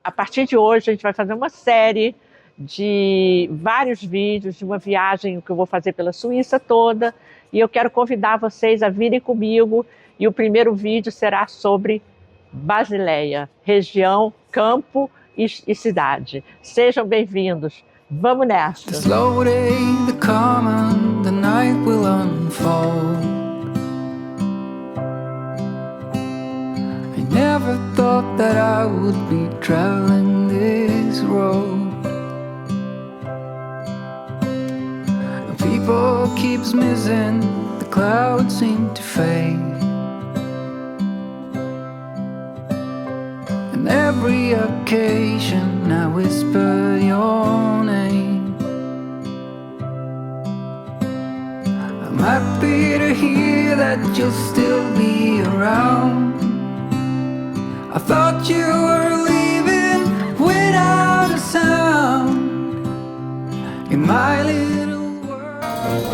A partir de hoje, a gente vai fazer uma série de vários vídeos de uma viagem que eu vou fazer pela Suíça toda. E eu quero convidar vocês a virem comigo. E o primeiro vídeo será sobre Basileia, região, campo e cidade. Sejam bem-vindos. Vamos nessa! Slowly the calm, the night will unfold. I never thought that I would be traveling this road. People keeps missing, the clouds seem to fade. And every occasion I whisper your name. I'm happy to hear that you'll still be around. I thought you were leaving without a sound. In my little world,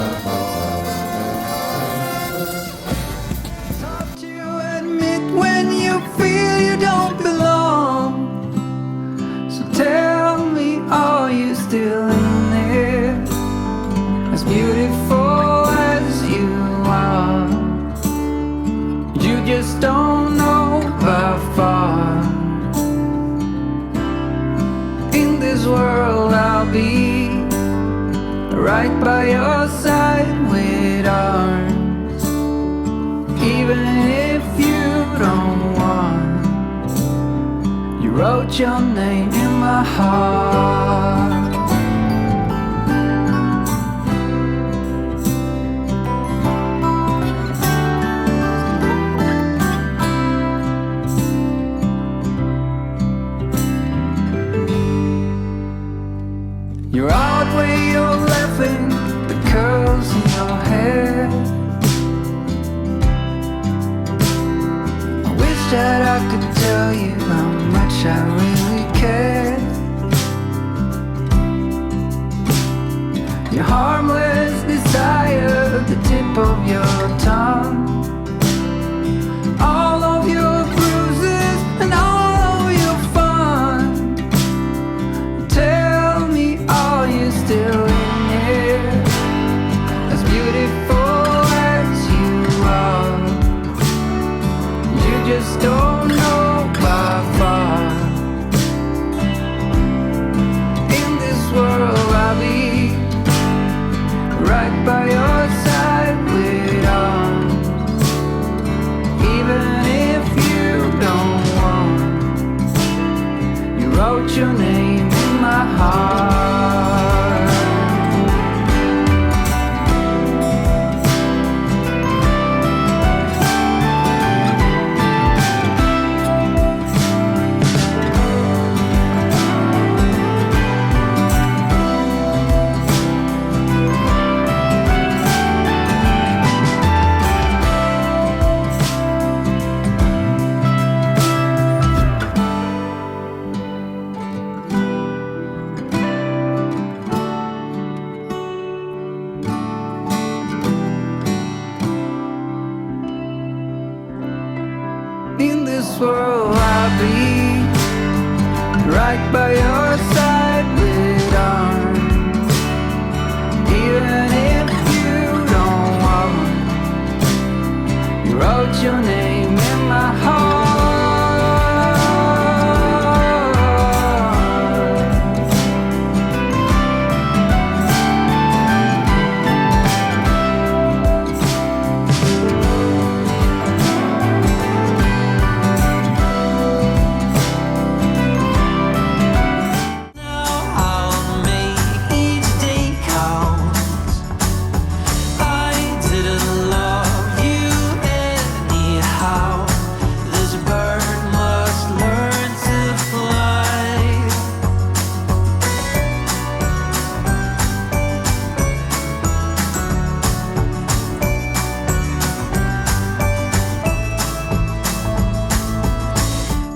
it's hard to admit when you feel you don't belong. So tell me, are you still in there? As beautiful as you are, you just don't know how far. In this world I'll be right by your side with arms. Even if you don't want, you wrote your name in my heart. You're out where you're laughing, the curls in your hair. I wish that I could tell you how much I really care. Your harmless desire, the tip of your tongue. All of your bruises and all of your fun. Tell me, are you still in here? As beautiful as you are, you just don't know how far. In this world I'll be right by your side with arms. Even if you don't want, you wrote your name in my heart. In this world I'll be right by your side with arms. Even if you don't want, you wrote your name in my heart.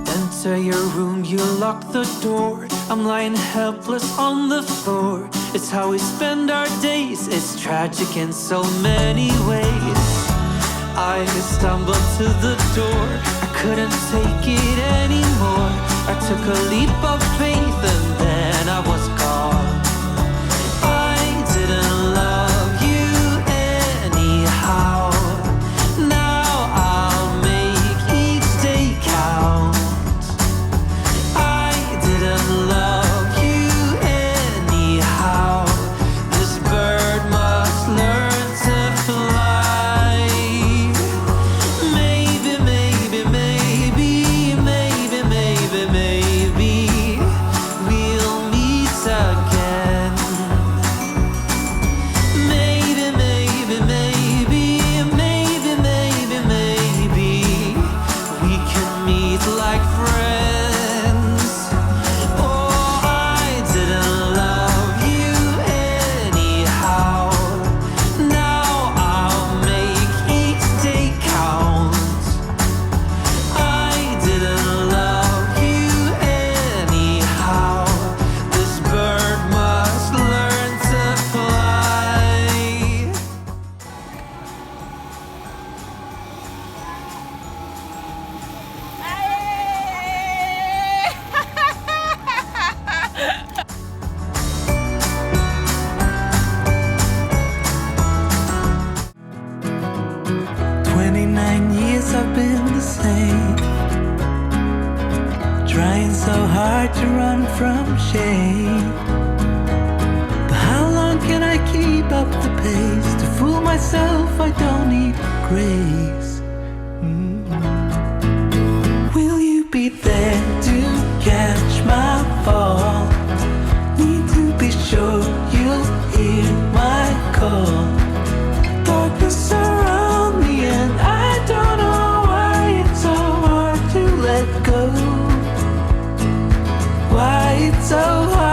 Enter your room, you lock the door. I'm lying helpless on the floor. It's how we spend our days. It's tragic in so many ways. I stumbled to the door. I couldn't take it anymore. Our took a leap of faith and then I was gone. I didn't love you anyhow. Now I'll make each day count. I didn't love you anyhow. This bird must learn to fly. Maybe, maybe, maybe, maybe, maybe, maybe we'll meet again. Maybe, maybe, maybe, maybe, maybe, maybe we can meet like friends. Oh, I didn't love you anyhow. Now I'll make each day count. I didn't love you anyhow. This bird must learn to fly. Years I've been the same, trying so hard to run from shame. But how long can I keep up the pace? To fool myself I don't need grace. Will you be there to catch my fall? Need to be sure you'll hear my call. Darkness around me and I don't know why it's so hard to let go. Why it's so hard